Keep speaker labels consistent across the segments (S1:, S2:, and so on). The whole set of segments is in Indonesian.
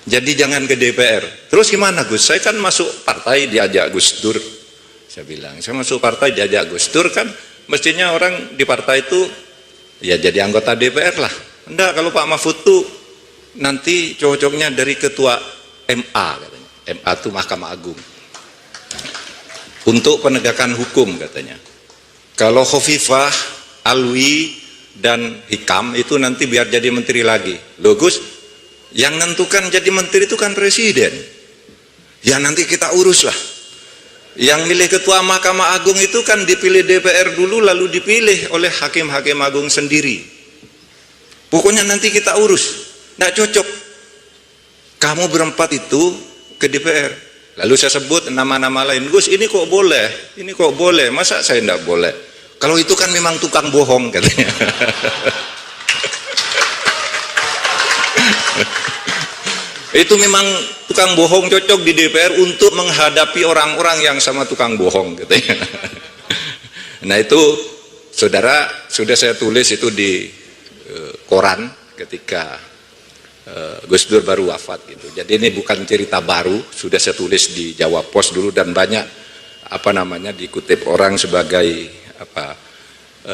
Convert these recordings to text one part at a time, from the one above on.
S1: Jadi jangan ke DPR. Terus gimana Gus? Saya kan masuk partai diajak Gus Dur. Saya bilang, saya masuk partai diajak Gus Dur, kan mestinya orang di partai itu ya jadi anggota DPR lah. Enggak, kalau Pak Mahfud tuh nanti cocoknya dari ketua MA katanya. MA itu Mahkamah Agung. Untuk penegakan hukum katanya. Kalau Khofifah, Alwi dan Hikam itu nanti biar jadi menteri lagi. Loh Gus, yang nentukan jadi menteri itu kan presiden. Ya nanti kita urus lah. Yang milih ketua Mahkamah Agung itu kan dipilih DPR dulu, lalu dipilih oleh hakim-hakim agung sendiri. Pokoknya nanti kita urus. Nggak cocok kamu berempat itu ke DPR. Lalu saya sebut nama-nama lain. Gus, ini kok boleh? Ini kok boleh? Masa saya nggak boleh? Kalau itu kan memang tukang bohong katanya. Itu memang tukang bohong, cocok di DPR untuk menghadapi orang-orang yang sama tukang bohong katanya. Nah itu saudara, sudah saya tulis itu di koran ketika Gus Dur baru wafat gitu. Jadi ini bukan cerita baru, sudah saya tulis di Jawa Pos dulu dan banyak dikutip orang sebagai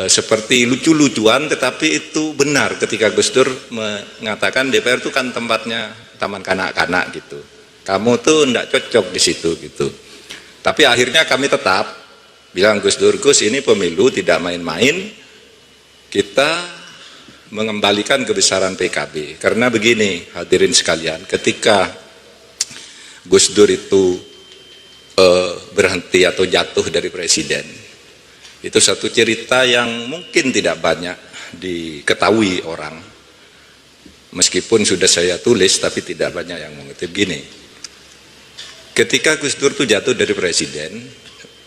S1: seperti lucu-lucuan, tetapi itu benar ketika Gus Dur mengatakan DPR itu kan tempatnya taman kanak-kanak gitu. Kamu tuh enggak cocok di situ gitu. Tapi akhirnya kami tetap bilang Gus Dur, Gus ini pemilu tidak main-main. Kita mengembalikan kebesaran PKB. Karena begini hadirin sekalian, ketika Gus Dur itu berhenti atau jatuh dari presiden, itu satu cerita yang mungkin tidak banyak diketahui orang. Meskipun sudah saya tulis, tapi tidak banyak yang mengerti. Begini, ketika Gus Dur itu jatuh dari presiden,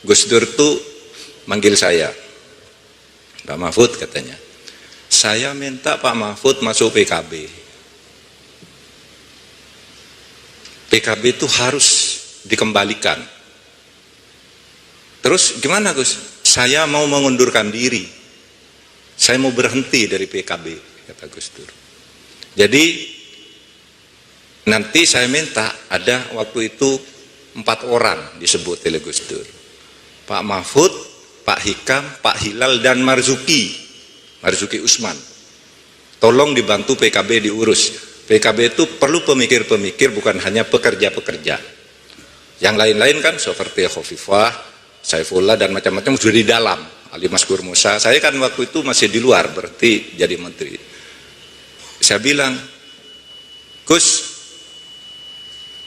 S1: Gus Dur itu manggil saya, Pak Mahfud katanya, saya minta Pak Mahfud masuk PKB. PKB itu harus dikembalikan. Terus gimana Gus? Saya mau mengundurkan diri. Saya mau berhenti dari PKB, kata Gus Dur. Jadi nanti saya minta ada waktu itu 4 orang disebut oleh Gus Dur. Pak Mahfud, Pak Hikam, Pak Hilal dan Marzuki Usman. Tolong dibantu PKB diurus. PKB itu perlu pemikir-pemikir, bukan hanya pekerja-pekerja. Yang lain-lain kan seperti Khofifah, Saifullah dan macam-macam sudah di dalam. Ali Maskur Musa. Saya kan waktu itu masih di luar, berarti jadi menteri. Saya bilang, Gus,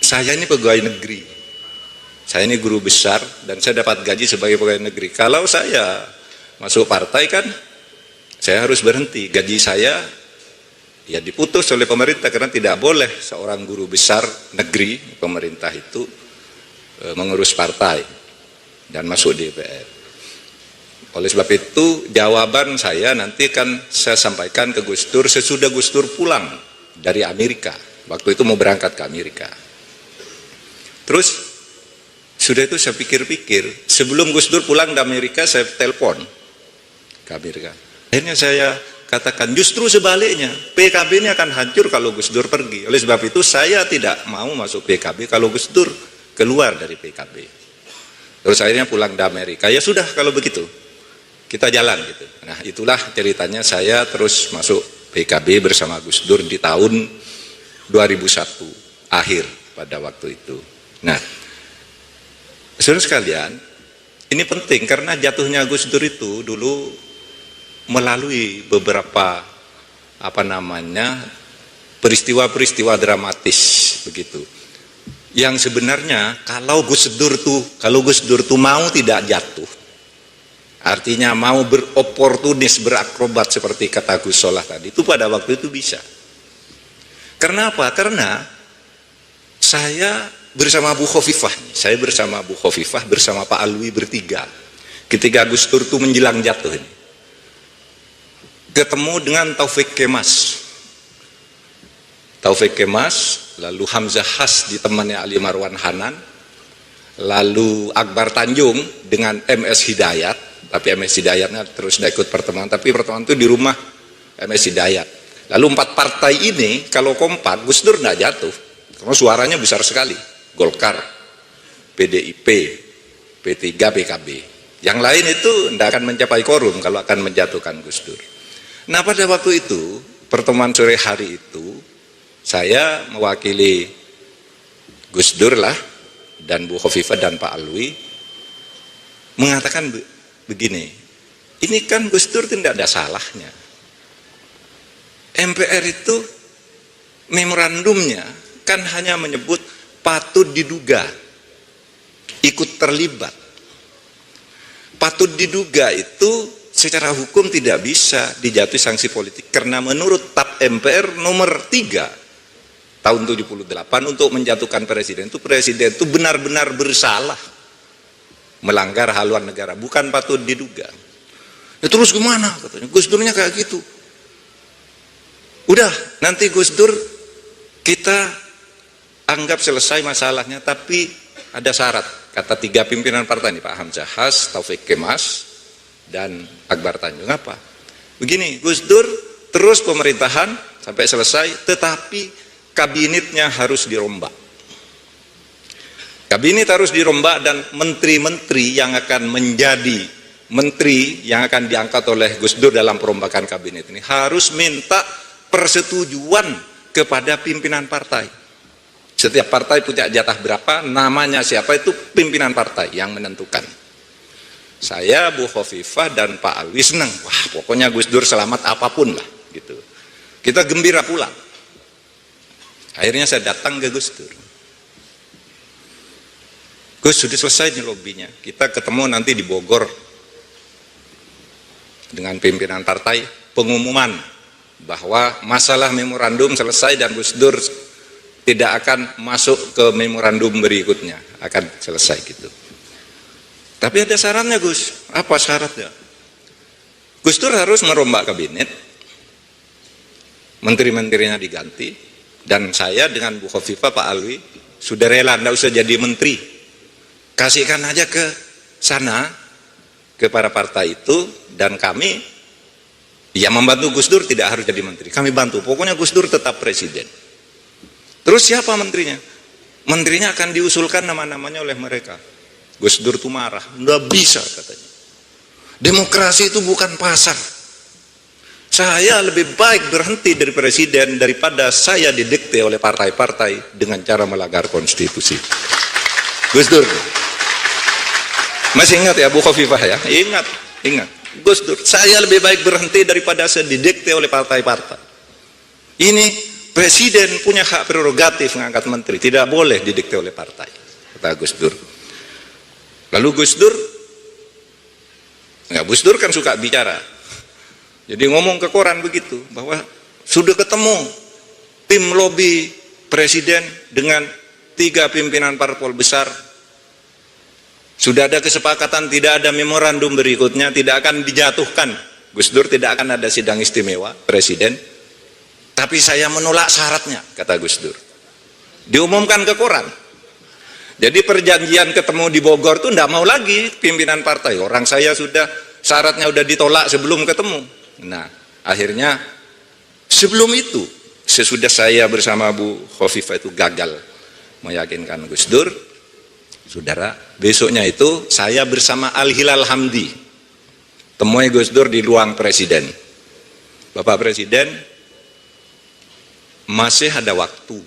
S1: saya ini pegawai negeri. Saya ini guru besar dan saya dapat gaji sebagai pegawai negeri. Kalau saya masuk partai kan, saya harus berhenti. Gaji saya ya diputus oleh pemerintah karena tidak boleh seorang guru besar negeri, pemerintah itu mengurus partai dan masuk DPR. Oleh sebab itu jawaban saya nanti kan saya sampaikan ke Gus Dur sesudah Gus Dur pulang dari Amerika. Waktu itu mau berangkat ke Amerika. Terus sudah itu saya pikir-pikir, sebelum Gus Dur pulang dari Amerika saya telepon ke Amerika. Akhirnya saya katakan justru sebaliknya, PKB ini akan hancur kalau Gus Dur pergi. Oleh sebab itu saya tidak mau masuk PKB kalau Gus Dur keluar dari PKB. Terus akhirnya pulang dari Amerika. Ya sudah kalau begitu, kita jalan gitu. Nah itulah ceritanya saya terus masuk PKB bersama Gus Dur di tahun 2001 akhir pada waktu itu. Nah, saudara sekalian, ini penting karena jatuhnya Gus Dur itu dulu melalui beberapa peristiwa-peristiwa dramatis begitu. Yang sebenarnya kalau Gus Dur tuh mau tidak jatuh, artinya mau beroportunis, berakrobat seperti kata Gus Solah tadi, itu pada waktu itu bisa. Karena apa? Karena saya bersama Bu Khofifah, bersama Pak Alwi bertiga, ketika Gus Dur itu menjelang jatuh ini, ketemu dengan Taufik Kemas, lalu Hamzah Has ditemani Ali Marwan Hanan, lalu Akbar Tanjung dengan MS Hidayat, tapi MS Hidayatnya terus tidak ikut pertemuan, tapi pertemuan itu di rumah MS Hidayat. Lalu 4 partai ini kalau kompak, Gus Dur tidak jatuh. Karena suaranya besar sekali. Golkar, PDIP, P3, PKB. Yang lain itu tidak akan mencapai quorum kalau akan menjatuhkan Gus Dur. Nah pada waktu itu, pertemuan sore hari itu, saya mewakili Gus Dur lah, dan Bu Khofifah dan Pak Alwi, mengatakan begini, ini kan Gus Dur tidak ada salahnya. MPR itu memorandumnya kan hanya menyebut patut diduga, ikut terlibat. Patut diduga itu secara hukum tidak bisa dijatuhi sanksi politik, karena menurut TAP MPR nomor 3 tahun 78 untuk menjatuhkan presiden itu benar-benar bersalah melanggar haluan negara, bukan patut diduga. Ya terus gimana katanya, Gus Durnya kayak gitu. Udah, nanti Gus Dur kita anggap selesai masalahnya, tapi ada syarat, kata 3 pimpinan partai ini, Pak Hamzah Has, Taufik Kemas, dan Akbar Tanjung. Apa? Begini, Gus Dur terus pemerintahan sampai selesai, tetapi kabinetnya harus dirombak. Kabinet harus dirombak, dan menteri-menteri yang akan menjadi menteri yang akan diangkat oleh Gus Dur dalam perombakan kabinet ini harus minta persetujuan kepada pimpinan partai. Setiap partai punya jatah berapa, namanya siapa, itu pimpinan partai yang menentukan. Saya, Bu Khofifah, dan Pak Alwi senang. Wah, pokoknya Gus Dur selamat apapun lah, gitu. Kita gembira pulang. Akhirnya saya datang ke Gus Dur. Gus, sudah selesai nih lobbynya. Kita ketemu nanti di Bogor dengan pimpinan partai, pengumuman bahwa masalah memorandum selesai dan Gus Dur tidak akan masuk ke memorandum berikutnya, akan selesai gitu. Tapi ada syaratnya, Gus. Apa syaratnya? Gus Dur harus merombak kabinet, menteri-menterinya diganti, dan saya dengan Bu Khofifah, Pak Alwi sudah rela, tidak usah jadi menteri, kasihkan aja ke sana, ke para partai itu, dan kami ya membantu Gus Dur, tidak harus jadi menteri, kami bantu, pokoknya Gus Dur tetap presiden. Terus siapa menterinya? Menterinya akan diusulkan nama-namanya oleh mereka. Gus Dur tuh marah, nggak bisa katanya, demokrasi itu bukan pasar. Saya lebih baik berhenti dari presiden daripada saya didikte oleh partai-partai dengan cara melanggar konstitusi. Gus Dur. Masih ingat ya Bu Khofifah ya? Ingat. Gus Dur, saya lebih baik berhenti daripada saya didikte oleh partai-partai. Ini presiden punya hak prerogatif mengangkat menteri, tidak boleh didikte oleh partai, kata Gus Dur. Lalu Gus Dur kan suka bicara. Jadi ngomong ke koran begitu, bahwa sudah ketemu tim lobby presiden dengan 3 pimpinan parpol besar, sudah ada kesepakatan, tidak ada memorandum berikutnya, tidak akan dijatuhkan. Gus Dur tidak akan ada sidang istimewa presiden, tapi saya menolak syaratnya, kata Gus Dur. Diumumkan ke koran. Jadi perjanjian ketemu di Bogor tuh tidak mau lagi pimpinan partai. Orang saya sudah syaratnya udah ditolak sebelum ketemu. Nah, akhirnya sebelum itu, sesudah saya bersama Bu Khofifah itu gagal meyakinkan Gus Dur, saudara, besoknya itu saya bersama Al-Hilal Hamdi temui Gus Dur di ruang presiden. Bapak Presiden, masih ada waktu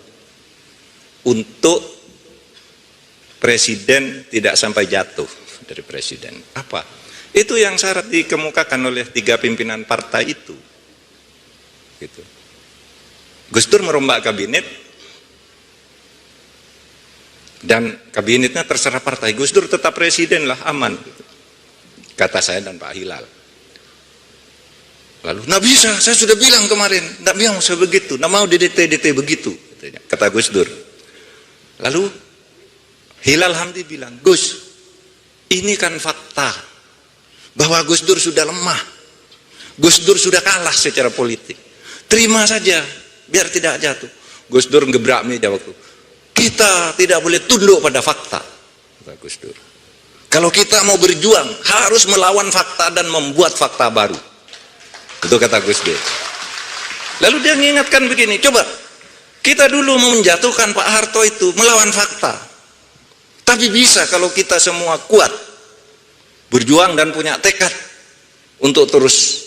S1: untuk presiden tidak sampai jatuh dari presiden. Apa? Itu yang syarat dikemukakan oleh 3 pimpinan partai itu. Gitu. Gus Dur merombak kabinet, dan kabinetnya terserah partai. Gus Dur tetap presiden lah, aman. Gitu. Kata saya dan Pak Hilal. Lalu, nggak bisa, saya sudah bilang kemarin, nggak bilang saya begitu, nggak mau DDT begitu, kata Gus Dur. Lalu Hilal Hamdi bilang, Gus, ini kan fakta bahwa Gus Dur sudah lemah, Gus Dur sudah kalah secara politik, terima saja biar tidak jatuh. Gus Dur ngebrak meja waktu, kita tidak boleh tunduk pada fakta, kata Gus Dur. Kalau kita mau berjuang harus melawan fakta dan membuat fakta baru, itu kata Gus Dur. Lalu dia mengingatkan begini, coba Kita dulu menjatuhkan Pak Harto itu melawan fakta. Tapi bisa kalau kita semua kuat, berjuang dan punya tekad untuk terus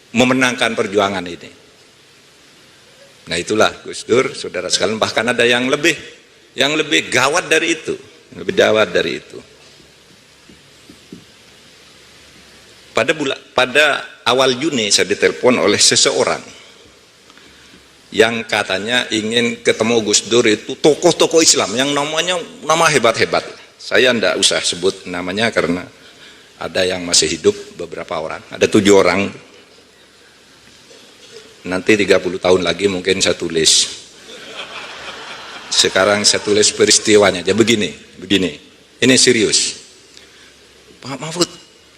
S1: memenangkan perjuangan ini. Nah itulah Gus Dur, saudara sekalian, bahkan ada yang lebih gawat dari itu, lebih gawat dari itu. Pada awal Juni saya ditelepon oleh seseorang yang katanya ingin ketemu Gus Dur, itu tokoh-tokoh Islam yang nama hebat-hebat. Saya tidak usah sebut namanya karena ada yang masih hidup, beberapa orang, ada 7 orang. Nanti 30 tahun lagi mungkin saya tulis. Sekarang saya tulis peristiwanya aja begini. Ini serius. Pak Mahfud,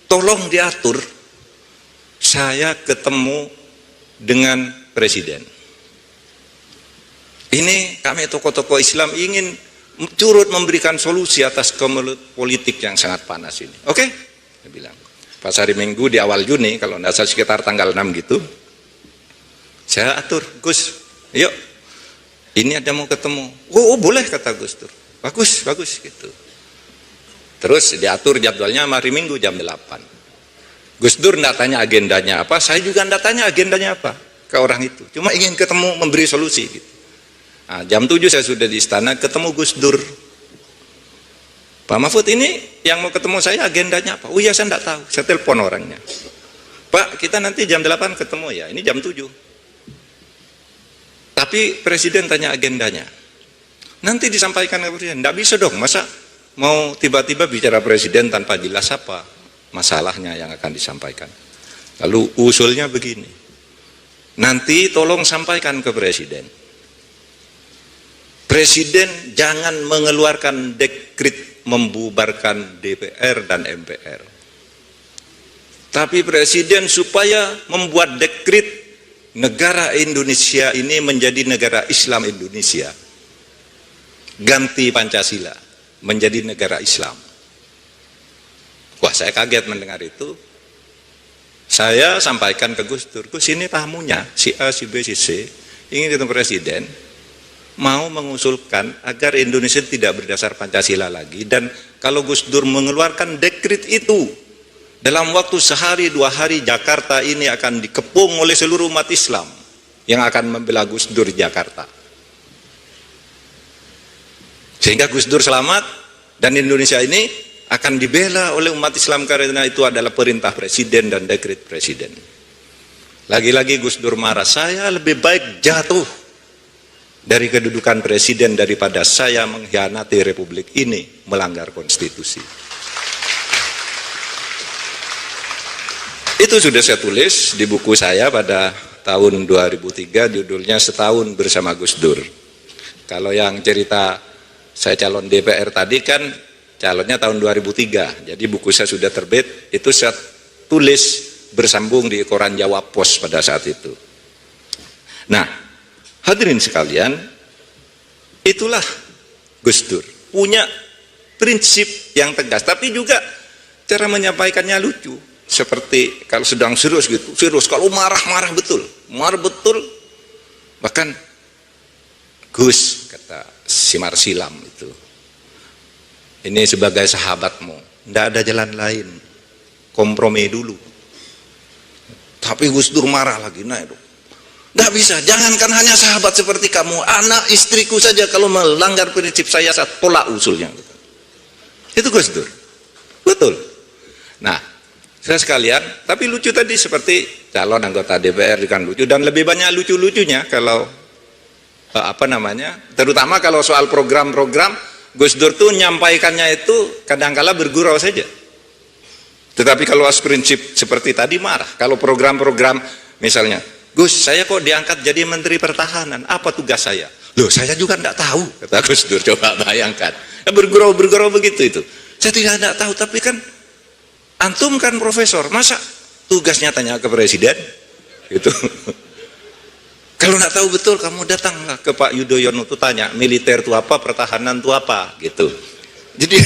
S1: tolong diatur saya ketemu dengan presiden. Ini kami tokoh-tokoh Islam ingin turut memberikan solusi atas kemelut politik yang sangat panas ini. Oke? Saya bilang. Pas hari Minggu di awal Juni, kalau tidak salah sekitar tanggal 6 gitu, saya atur, Gus, yuk, ini ada mau ketemu. Oh boleh, kata Gus Dur. Bagus gitu. Terus diatur jadwalnya hari Minggu jam 8. Gus Dur tidak tanya agendanya apa, saya juga tidak tanya agendanya apa ke orang itu. Cuma ingin ketemu, memberi solusi gitu. Nah, jam 7 saya sudah di istana, ketemu Gus Dur. Pak Mahfud, ini yang mau ketemu saya agendanya apa? Oh iya, saya tidak tahu. Saya telepon orangnya. Pak, kita nanti jam 8 ketemu ya. Ini jam 7. Tapi presiden tanya agendanya. Nanti disampaikan ke presiden. Tidak bisa dong, masa mau tiba-tiba bicara presiden tanpa jelas apa masalahnya yang akan disampaikan. Lalu usulnya begini. Nanti tolong sampaikan ke presiden. Presiden jangan mengeluarkan dekret membubarkan DPR dan MPR. Tapi presiden supaya membuat dekret negara Indonesia ini menjadi negara Islam Indonesia. Ganti Pancasila menjadi negara Islam. Wah, saya kaget mendengar itu. Saya sampaikan ke Gus Dur, Gus, ini tamunya si A, si B, si C ingin ketemu presiden, mau mengusulkan agar Indonesia tidak berdasar Pancasila lagi, dan kalau Gus Dur mengeluarkan dekret itu dalam waktu sehari 2 hari, Jakarta ini akan dikepung oleh seluruh umat Islam yang akan membela Gus Dur di Jakarta, sehingga Gus Dur selamat dan Indonesia ini akan dibela oleh umat Islam karena itu adalah perintah presiden dan dekret presiden. Lagi-lagi Gus Dur marah, saya lebih baik jatuh dari kedudukan presiden daripada saya mengkhianati republik ini, melanggar konstitusi. Itu sudah saya tulis di buku saya pada tahun 2003, judulnya Setahun Bersama Gus Dur. Kalau yang cerita saya calon DPR tadi kan calonnya tahun 2003, jadi buku saya sudah terbit, itu saya tulis bersambung di koran Jawa Pos pada saat itu. Nah, hadirin sekalian, itulah Gus Dur, punya prinsip yang tegas, tapi juga cara menyampaikannya lucu. Seperti kalau sedang serius gitu, serius, kalau marah betul. Bahkan Gus, kata si Marsilam itu, ini sebagai sahabatmu, tidak ada jalan lain, kompromi dulu. Tapi Gus Dur marah lagi, nah itu nggak bisa, jangankan hanya sahabat seperti kamu, anak istriku saja kalau melanggar prinsip saya tolak usulnya. Itu Gus Dur, betul. Nah, saya sekalian, tapi lucu tadi seperti calon anggota DPR kan lucu, dan lebih banyak lucu-lucunya kalau terutama kalau soal program-program. Gus Dur tuh nyampaikannya itu kadangkala bergurau saja. Tetapi kalau prinsip seperti tadi marah. Kalau program-program misalnya, Gus, saya kok diangkat jadi Menteri Pertahanan, apa tugas saya? Loh, saya juga tidak tahu, kata Gus Dur. Coba bayangkan, bergurau begitu itu. Saya tidak tahu, tapi kan antum kan profesor, masa tugasnya tanya ke presiden? Gitu. Kalau nggak tahu betul, kamu datanglah ke Pak Yudhoyono tuh tanya, militer itu apa, pertahanan itu apa, gitu. Jadi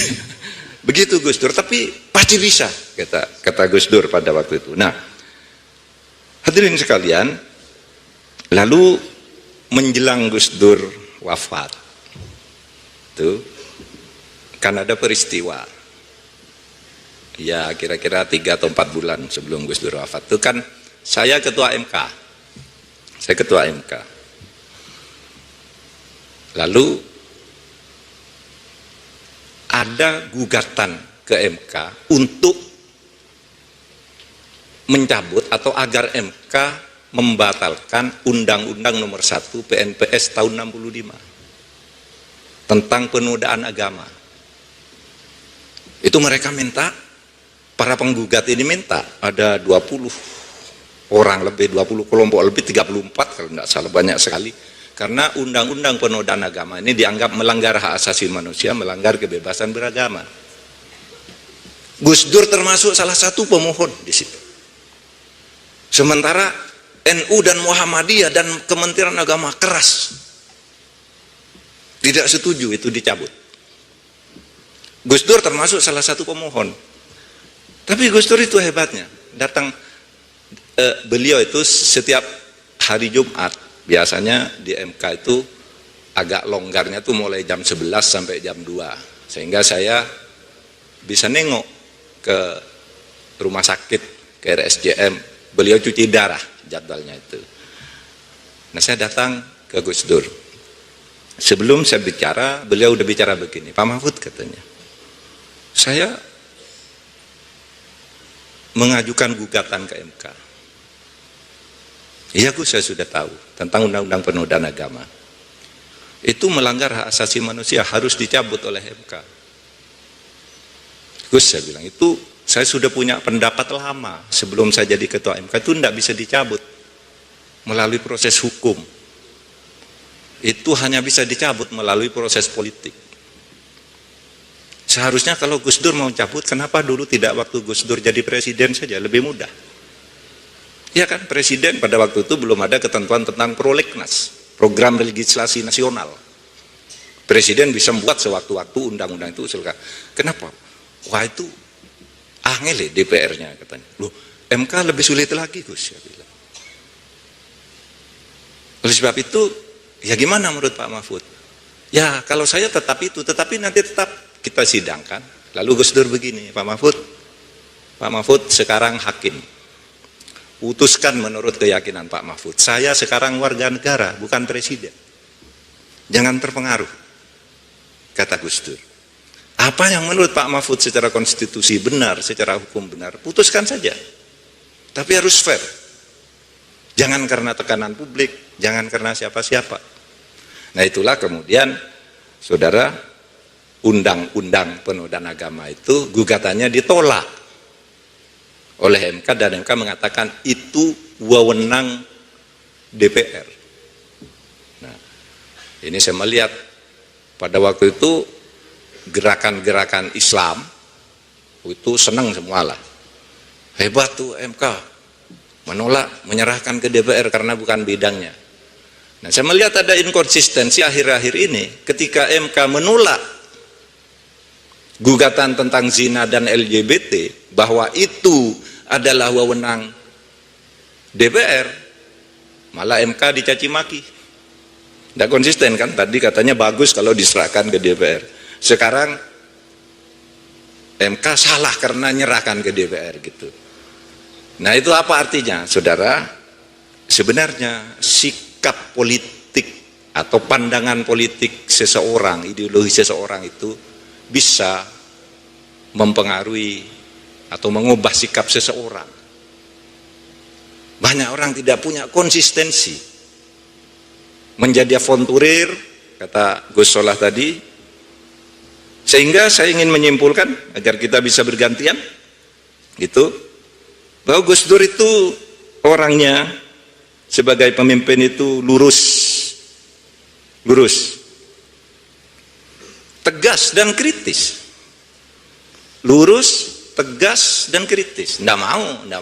S1: begitu Gus Dur, tapi pasti bisa, kata Gus Dur pada waktu itu. Nah, hadirin sekalian, lalu menjelang Gus Dur wafat, tuh kan ada peristiwa, ya kira-kira 3 atau 4 bulan sebelum Gus Dur wafat, tuh kan saya ketua MK, lalu ada gugatan ke MK untuk mencabut atau agar MK membatalkan Undang-Undang Nomor 1 PNPS tahun 65 tentang penodaan agama. Itu mereka minta, para penggugat ini minta, ada 20 orang lebih, 20 kelompok lebih, 34 kalau tidak salah, banyak sekali. Karena Undang-Undang penodaan agama ini dianggap melanggar hak asasi manusia, melanggar kebebasan beragama. Gus Dur termasuk salah satu pemohon di situ. Sementara NU dan Muhammadiyah dan Kementerian Agama keras tidak setuju itu dicabut. Gus Dur termasuk salah satu pemohon. Tapi Gus Dur itu hebatnya, datang beliau itu setiap hari Jumat, biasanya di MK itu agak longgarnya tuh mulai jam 11 sampai jam 2, sehingga saya bisa nengok ke rumah sakit, ke RSJM, beliau cuci darah jadwalnya itu. Nah, saya datang ke Gus Dur. Sebelum saya bicara, beliau udah bicara begini, Pak Mahfud katanya, saya mengajukan gugatan ke MK. Iya Gus, saya sudah tahu tentang Undang-Undang penodaan agama. Itu melanggar hak asasi manusia, harus dicabut oleh MK. Gus, saya bilang, itu saya sudah punya pendapat lama sebelum saya jadi ketua MK, itu tidak bisa dicabut melalui proses hukum. Itu hanya bisa dicabut melalui proses politik. Seharusnya kalau Gus Dur mau cabut, kenapa dulu tidak waktu Gus Dur jadi presiden saja, lebih mudah. Ya kan, presiden pada waktu itu belum ada ketentuan tentang prolegnas, program legislasi nasional. Presiden bisa membuat sewaktu-waktu undang-undang itu. Kenapa? Wah, itu angel DPR-nya katanya. Loh, MK lebih sulit lagi Gus, ya bilang. Oleh sebab itu, ya gimana menurut Pak Mahfud? Ya kalau saya tetap itu, tetapi nanti tetap kita sidangkan. Lalu Gus Dur begini, Pak Mahfud sekarang hakim. Putuskan menurut keyakinan Pak Mahfud. Saya sekarang warga negara, bukan presiden. Jangan terpengaruh, kata Gus Dur. Apa yang menurut Pak Mahfud secara konstitusi benar, secara hukum benar, putuskan saja. Tapi harus fair. Jangan karena tekanan publik, jangan karena siapa-siapa. Nah, itulah kemudian, saudara, Undang-Undang penodaan agama itu gugatannya ditolak oleh MK, dan MK mengatakan itu wewenang DPR. Nah, ini saya melihat pada waktu itu gerakan-gerakan Islam itu senang semualah. Hebat tuh MK, menolak, menyerahkan ke DPR karena bukan bidangnya. Nah, saya melihat ada inkonsistensi akhir-akhir ini ketika MK menolak gugatan tentang zina dan LGBT, bahwa itu adalah wewenang DPR, malah MK dicaci maki. Tidak konsisten kan? Tadi katanya bagus kalau diserahkan ke DPR. Sekarang MK salah karena nyerahkan ke DPR gitu. Nah, itu apa artinya, saudara? Sebenarnya sikap politik atau pandangan politik seseorang, ideologi seseorang itu bisa mempengaruhi atau mengubah sikap seseorang. Banyak orang tidak punya konsistensi, menjadi avanturir, kata Gus Solah tadi. Sehingga saya ingin menyimpulkan agar kita bisa bergantian gitu, bahwa Gus Dur itu orangnya sebagai pemimpin itu lurus, tegas dan kritis. Lurus, tegas dan kritis. Nggak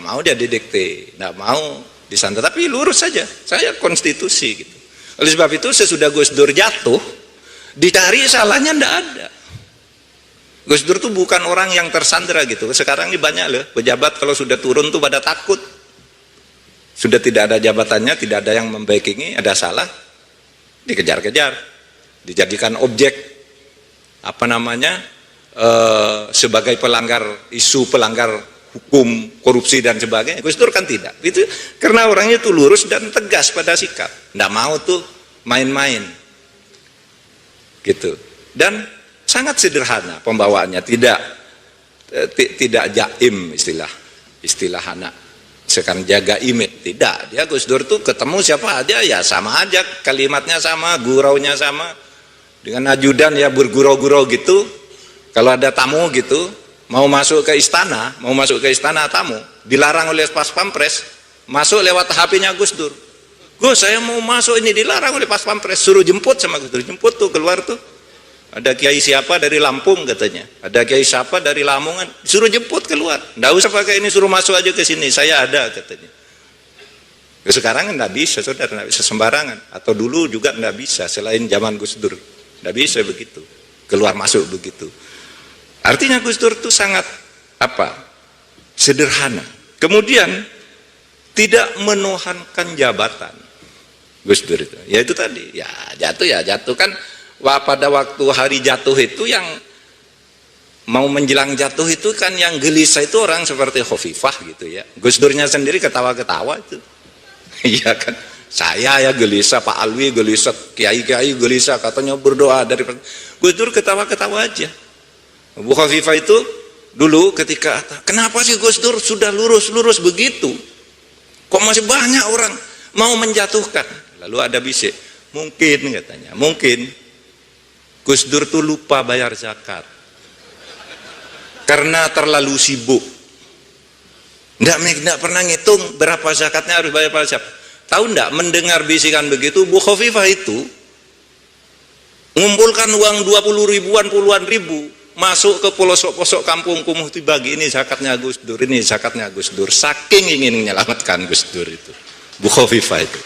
S1: mau dia didikte, nggak mau disantet, tapi lurus saja. Saya konstitusi gitu. Oleh sebab itu sesudah Gus Dur jatuh, dicari salahnya nggak ada. Gus Dur tuh bukan orang yang tersandera gitu. Sekarang ini banyak loh pejabat kalau sudah turun tuh pada takut. Sudah tidak ada jabatannya, tidak ada yang membackingi, ada salah, dikejar-kejar, dijadikan objek sebagai isu pelanggar hukum, korupsi dan sebagainya. Gus Dur kan tidak. Itu karena orangnya itu lurus dan tegas pada sikap, nggak mau tuh main-main, gitu. Dan sangat sederhana pembawaannya, tidak jaim istilah anak sekarang jaga image, tidak. Dia Gus Dur tuh ketemu siapa aja ya sama aja, kalimatnya sama, guraunya sama. Dengan ajudan ya bergurau-gurau gitu. Kalau ada tamu gitu, mau masuk ke istana tamu, dilarang oleh pas pampres, masuk lewat HP-nya Gus Dur. Gus, saya mau masuk ini, dilarang oleh pas pampres, suruh jemput sama Gus Dur, jemput tuh keluar tuh. Ada kiai siapa dari Lampung katanya, ada kiai siapa dari Lamongan, suruh jemput keluar, nggak usah pakai ini, suruh masuk aja ke sini, saya ada katanya. Sekarang nggak bisa, saudara, nggak bisa sembarangan, atau dulu juga nggak bisa, selain zaman Gus Dur, nggak bisa begitu, keluar masuk begitu. Artinya Gus Dur itu sangat sederhana. Kemudian tidak menuhankan jabatan. Gus Dur itu, ya itu tadi, ya jatuh kan. Pada waktu hari jatuh itu yang mau menjelang jatuh itu kan yang gelisah itu orang seperti Khofifah gitu ya. Gus Durnya sendiri ketawa-ketawa itu. Iya kan, saya ya gelisah, Pak Alwi gelisah, kiai-kiai gelisah, katanya berdoa dari Gus Dur ketawa-ketawa aja. Bu Khofifah itu dulu ketika, kenapa sih Gus Dur sudah lurus begitu, kok masih banyak orang mau menjatuhkan? Lalu ada bisik, mungkin katanya, mungkin Gus Dur tuh lupa bayar zakat karena terlalu sibuk, nggak pernah ngitung berapa zakatnya, harus bayar pajak. Tahu nggak, mendengar bisikan begitu, Bu Khofifah itu ngumpulkan uang 20 ribuan, puluhan ribu, masuk ke pelosok-pelosok kampung kumuh, dibagi, ini zakatnya Gus Dur, ini zakatnya Gus Dur, saking ingin menyelamatkan Gus Dur itu, Bu Khofifah itu.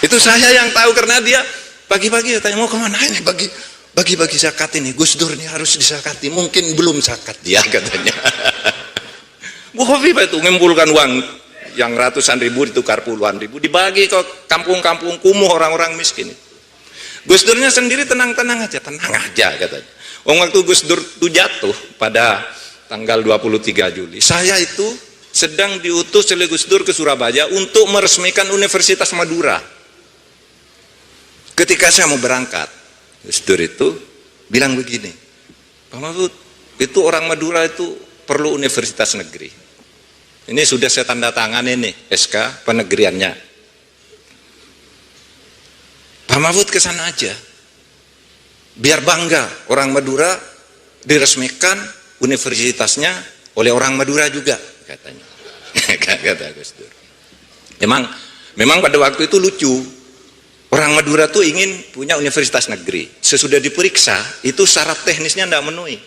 S1: Itu saya yang tahu, karena dia pagi-pagi tanya, mau kemana ini bagi zakat ini, Gus Dur ini harus disakati, mungkin belum zakat dia katanya. Bu Khofifah itu mengumpulkan uang yang ratusan ribu ditukar puluhan ribu, dibagi ke kampung-kampung kumuh orang-orang miskin. Gus Durnya sendiri tenang aja katanya. Waktu Gus Dur itu jatuh pada tanggal 23 Juli, saya itu sedang diutus oleh Gus Dur ke Surabaya untuk meresmikan Universitas Madura. Ketika saya mau berangkat, Gus Dur itu bilang begini, Pak Mahfud, itu orang Madura itu perlu universitas negeri. Ini sudah saya tanda tangan ini SK penegriannya. Pak Mahfud ke sana aja, biar bangga orang Madura diresmikan universitasnya oleh orang Madura juga, katanya. Kata Gus Dur. Memang pada waktu itu lucu, orang Madura tuh ingin punya universitas negeri. Sesudah diperiksa, itu syarat teknisnya tidak memenuhi.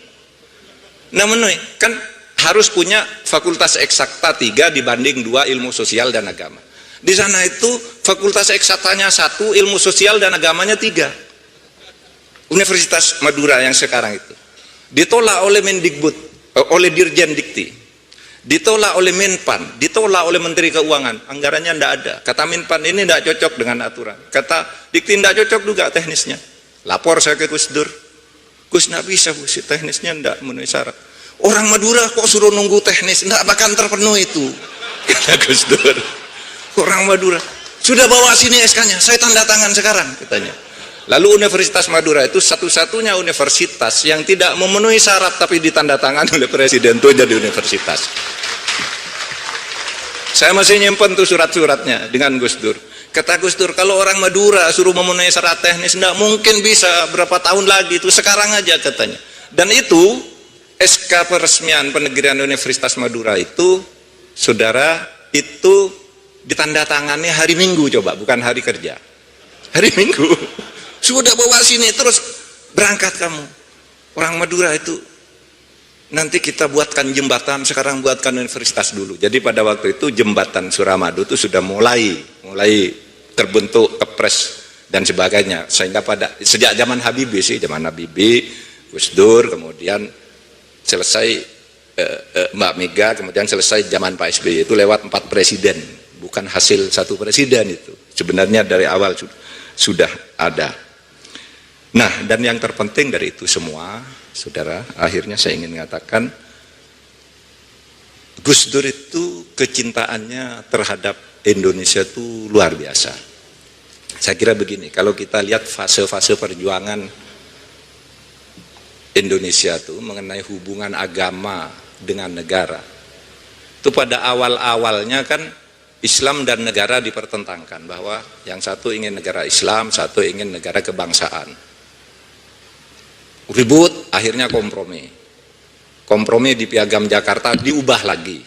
S1: Kan harus punya fakultas eksakta 3 dibanding 2 ilmu sosial dan agama. Di sana itu fakultas eksaktanya 1, ilmu sosial dan agamanya 3. Universitas Madura yang sekarang itu ditolak oleh Mendikbud, oleh Dirjen Dikti, ditolak oleh Menpan, ditolak oleh Menteri Keuangan, anggarannya tidak ada. Kata Menpan, ini tidak cocok dengan aturan. Kata Dikti, tidak cocok juga teknisnya. Lapor saya ke Gus Dur, Gus, tidak bisa Gus, teknisnya tidak memenuhi syarat. Orang Madura kok suruh nunggu teknis, tidak bakal terpenuhi itu, kata Gus Dur. Orang Madura sudah bawa sini SK-nya, saya tanda tangan sekarang, katanya. Lalu Universitas Madura itu satu-satunya universitas yang tidak memenuhi syarat tapi ditandatangan oleh presiden itu jadi universitas. Saya masih nyimpen tuh surat-suratnya dengan Gus Dur. Kata Gus Dur, kalau orang Madura suruh memenuhi syarat teknis tidak mungkin bisa, berapa tahun lagi, itu sekarang aja, katanya. Dan itu SK peresmian penegrian Universitas Madura itu, saudara, itu ditandatangani hari Minggu, coba, bukan hari kerja, hari Minggu. Sudah bawa sini, terus berangkat kamu. Orang Madura itu, nanti kita buatkan jembatan, sekarang buatkan universitas dulu. Jadi pada waktu itu jembatan Suramadu itu sudah mulai terbentuk, kepres dan sebagainya. Sehingga sejak zaman Habibie sih, zaman Habibie, Gus Dur, kemudian selesai Mbak Mega, kemudian selesai zaman Pak SBY, itu lewat 4 presiden. Bukan hasil 1 presiden itu, Sebenarnya dari awal sudah ada. Nah, dan yang terpenting dari itu semua, saudara, akhirnya saya ingin mengatakan, Gus Dur itu kecintaannya terhadap Indonesia itu luar biasa. Saya kira begini, kalau kita lihat fase-fase perjuangan Indonesia itu mengenai hubungan agama dengan negara, itu pada awal-awalnya kan Islam dan negara dipertentangkan, bahwa yang satu ingin negara Islam, satu ingin negara kebangsaan. Ribut, akhirnya kompromi. Kompromi di Piagam Jakarta diubah lagi.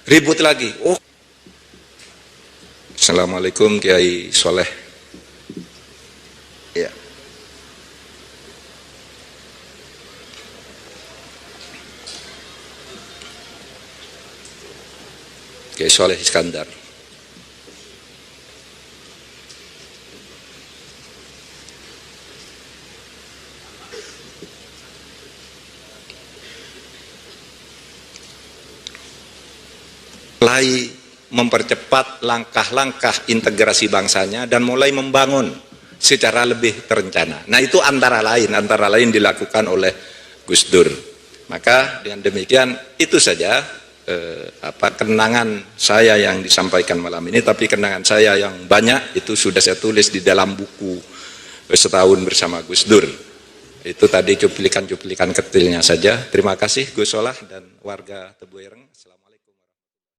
S1: Ribut lagi. Oh, Assalamualaikum Kiai Soleh. Ya. Kiai Soleh Iskandar. Mulai mempercepat langkah-langkah integrasi bangsanya dan mulai membangun secara lebih terencana. Nah, itu antara lain dilakukan oleh Gus Dur. Maka dengan demikian itu saja kenangan saya yang disampaikan malam ini, tapi kenangan saya yang banyak itu sudah saya tulis di dalam buku Setahun Bersama Gus Dur. Itu tadi cuplikan-cuplikan kecilnya saja. Terima kasih Gus Solah dan warga Tebu Ireng.